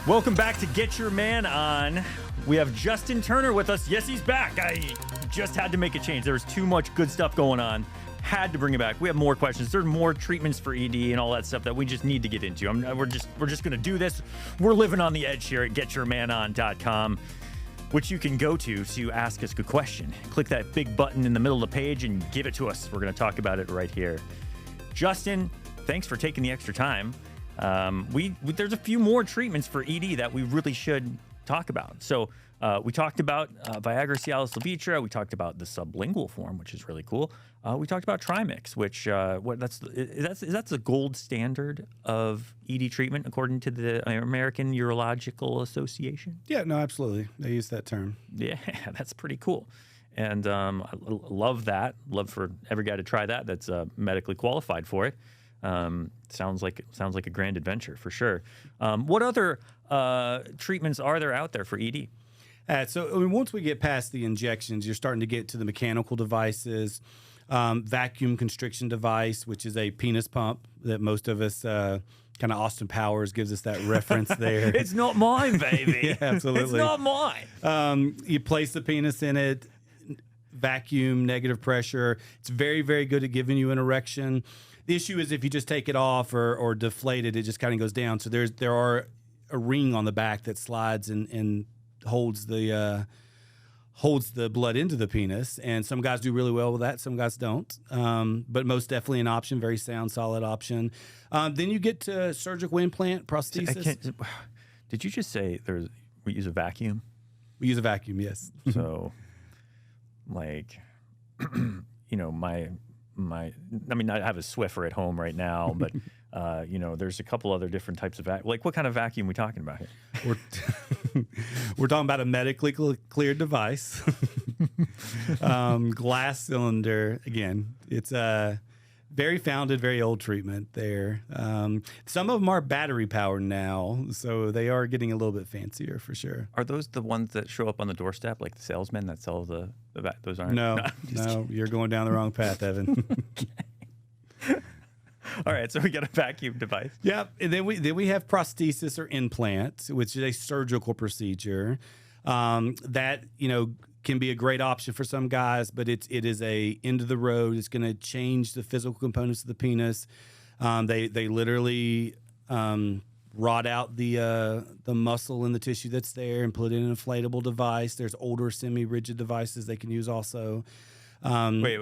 Welcome back to Get Your Man On. We have Justin Turner with us. Yes, he's back. I just had to make a change. There was too much good stuff going on. Had to bring it back. We have more questions. There's more treatments for ED and all that stuff that we just need to get into. We're just going to do this. We're living on the edge here at GetYourManOn.com, which you can go to ask us a question. Click that big button in the middle of the page and give it to us. We're going to talk about it right here. Justin, thanks for taking the extra time. There's a few more treatments for ED that we really should talk about. So we talked about Viagra, Cialis, Levitra. We talked about the sublingual form, which is really cool. We talked about Trimix, which that's the gold standard of ED treatment according to the American Urological Association. Yeah, no, absolutely. They use that term. Yeah, that's pretty cool. And I love that. Love for every guy to try that that's medically qualified for it. Sounds like a grand adventure for sure. What other treatments are there out there for ED? So once we get past the injections, you're starting to get to the mechanical devices, vacuum constriction device, which is a penis pump that most of us kind of Austin Powers gives us that reference there. It's not mine, baby. Yeah, absolutely. It's not mine. You place the penis in it, vacuum, negative pressure. It's very, very good at giving you an erection. The issue is if you just take it off or deflate it, it just kind of goes down. So there are a ring on the back that slides and holds the blood into the penis. And some guys do really well with that. Some guys don't. But most definitely an option, very sound, solid option. Then you get to surgical implant, prosthesis. Did you just say we use a vacuum? We use a vacuum, yes. So, like, I have a Swiffer at home right now, but there's a couple other different types of vacuum. Like, what kind of vacuum are we talking about here? We're talking about a medically cleared device, glass cylinder. Again, it's a very founded, very old treatment there. Some of them are battery powered now, so they are getting a little bit fancier for sure. Are those the ones that show up on the doorstep, like the salesmen that sell those aren't? No, you're going down the wrong path, Evan. All right, so we got a vacuum device. Yep, and then we have prosthesis or implant, which is a surgical procedure that can be a great option for some guys, but it is a end of the road. It's going to change the physical components of the penis. They literally rot out the muscle and the tissue that's there and put in an inflatable device. There's older semi-rigid devices they can use also. Wait.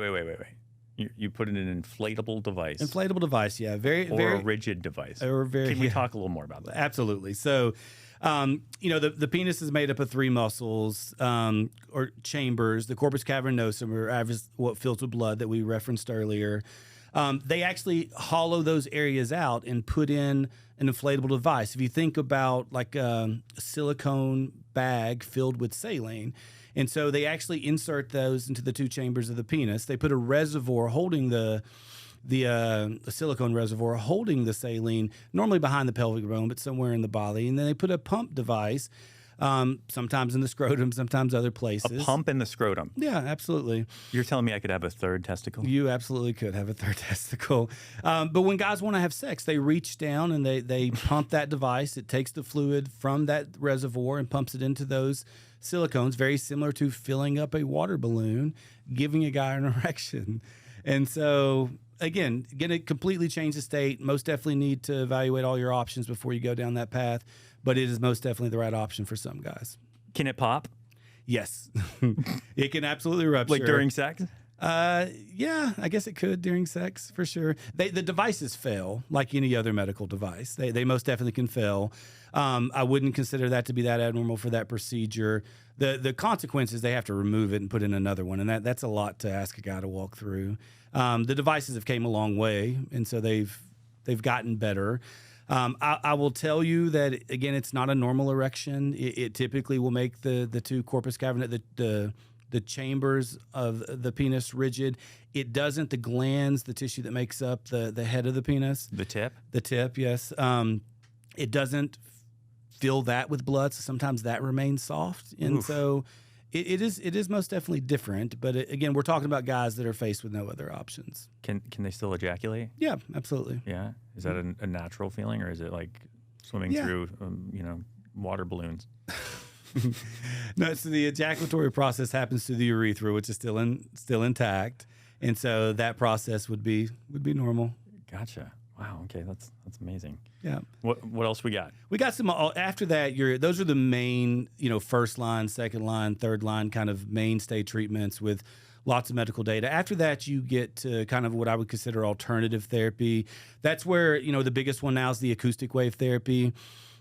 You put in an inflatable device. Inflatable device, yeah. Very a rigid device. Can we talk a little more about that? Absolutely. So, the penis is made up of three muscles or chambers. The corpus cavernosum, or what fills with blood that we referenced earlier. They actually hollow those areas out and put in an inflatable device. If you think about like a silicone bag filled with saline, and so they actually insert those into the two chambers of the penis. They put a reservoir holding the silicone reservoir holding the saline, normally behind the pelvic bone, but somewhere in the body. And then they put a pump device, sometimes in the scrotum, sometimes other places. A pump in the scrotum? Yeah, absolutely. You're telling me I could have a third testicle? You absolutely could have a third testicle. But when guys want to have sex, they reach down and they pump that device. It takes the fluid from that reservoir and pumps it into those silicones, very similar to filling up a water balloon, giving a guy an erection. And so, again, going to completely change the state. Most definitely need to evaluate all your options before you go down that path, but it is most definitely the right option for some guys. Can it pop? Yes. It can absolutely rupture. Like during sex? Yeah, I guess it could during sex for sure. The devices fail like any other medical device. They most definitely can fail. I wouldn't consider that to be that abnormal for that procedure. The consequences, they have to remove it and put in another one, and that's a lot to ask a guy to walk through. The devices have came a long way, and so they've gotten better. I will tell you that, again, it's not a normal erection. It typically will make the two corpus cavernosa, the chambers of the penis rigid. It doesn't the glands, the tissue that makes up the head of the penis. The tip? The tip, yes. It doesn't fill that with blood, so sometimes that remains soft. And so It is most definitely different, but again, we're talking about guys that are faced with no other options. Can they still ejaculate? Yeah, absolutely. Yeah. Is that a natural feeling, or is it like swimming through, water balloons? No, so the ejaculatory process happens through the urethra, which is still intact, and so that process would be normal. Gotcha. Wow. Okay, that's amazing. Yeah. What else we got? We got some after that. Those are the main, first line, second line, third line kind of mainstay treatments with lots of medical data. After that, you get to kind of what I would consider alternative therapy. That's where the biggest one now is the acoustic wave therapy,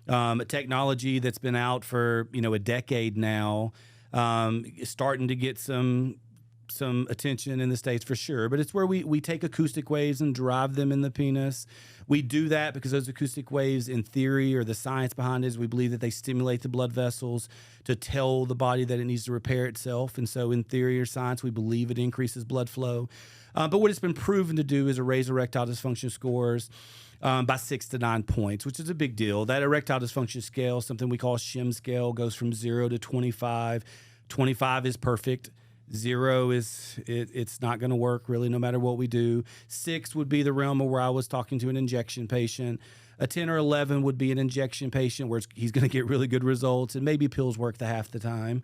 a technology that's been out for a decade now, starting to get some attention in the States for sure, but it's where we take acoustic waves and drive them in the penis. We do that because those acoustic waves, in theory, or the science behind it, is we believe that they stimulate the blood vessels to tell the body that it needs to repair itself. And so in theory or science, we believe it increases blood flow. But what it's been proven to do is raise erectile dysfunction scores by 6 to 9 points, which is a big deal. That erectile dysfunction scale, something we call SHIM scale, goes from 0 to 25. 25 is perfect. 0 is it's not going to work really no matter what we do. 6 would be the realm of where I was talking to an injection patient. A 10 or 11 would be an injection patient where he's going to get really good results, and maybe pills work half the time.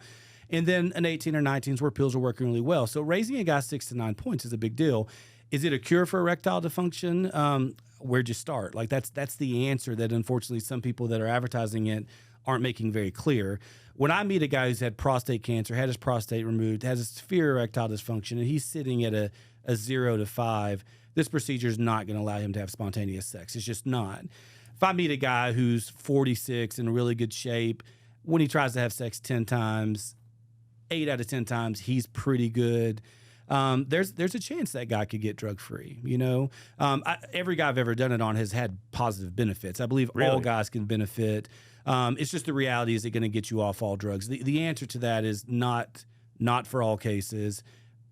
And then an 18 or 19 is where pills are working really well. So raising a guy 6 to 9 points is a big deal. Is it a cure for erectile dysfunction? Where'd you start? Like that's the answer that unfortunately some people that are advertising it aren't making very clear. When I meet a guy who's had prostate cancer, had his prostate removed, has a severe erectile dysfunction, and he's sitting at a 0 to 5, this procedure is not going to allow him to have spontaneous sex. It's just not. If I meet a guy who's 46 in really good shape, when he tries to have sex 10 times, 8 out of 10 times, he's pretty good. There's a chance that guy could get drug-free, every guy I've ever done it on has had positive benefits. I believe all guys can benefit. It's just the reality, is it going to get you off all drugs? The answer to that is not for all cases.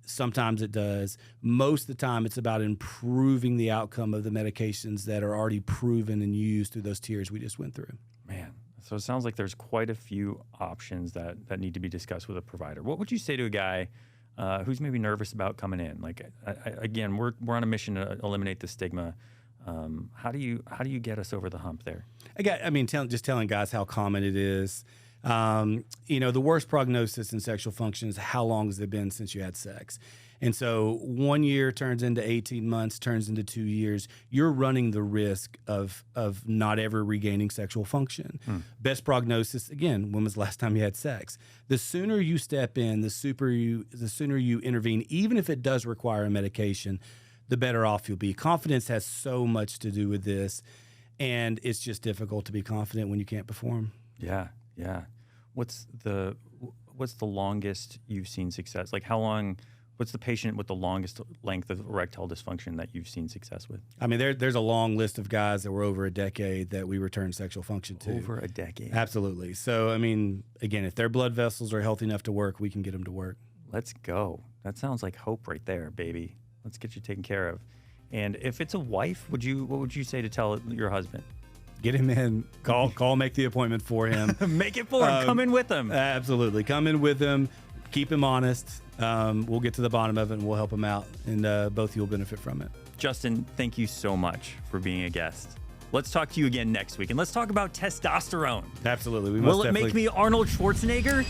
Sometimes it does. Most of the time, it's about improving the outcome of the medications that are already proven and used through those tiers we just went through. Man, so it sounds like there's quite a few options that need to be discussed with a provider. What would you say to a guy who's maybe nervous about coming in? Like, again, we're on a mission to eliminate the stigma. How do you get us over the hump there? Just telling guys how common it is. The worst prognosis in sexual function is how long has it been since you had sex. And so 1 year turns into 18 months, turns into 2 years. You're running the risk of not ever regaining sexual function. Best prognosis, again, when was the last time you had sex? The sooner you step in, the sooner you intervene, even if it does require a medication, the better off you'll be. Confidence has so much to do with this, and it's just difficult to be confident when you can't perform. Yeah. What's the longest you've seen success? Like, how long? What's the patient with the longest length of erectile dysfunction that you've seen success with? There's a long list of guys that were over a decade that we returned sexual function to. Over a decade. Absolutely. So, again, if their blood vessels are healthy enough to work, we can get them to work. Let's go. That sounds like hope right there, baby. Let's get you taken care of. And if it's a wife, what would you say to tell your husband? Get him in. Call. Make the appointment for him. Make it for him. Come in with him. Absolutely. Come in with him. Keep him honest. We'll get to the bottom of it, and we'll help him out, and both of you will benefit from it. Justin, thank you so much for being a guest. Let's talk to you again next week, and let's talk about testosterone. Absolutely. Will it make me Arnold Schwarzenegger?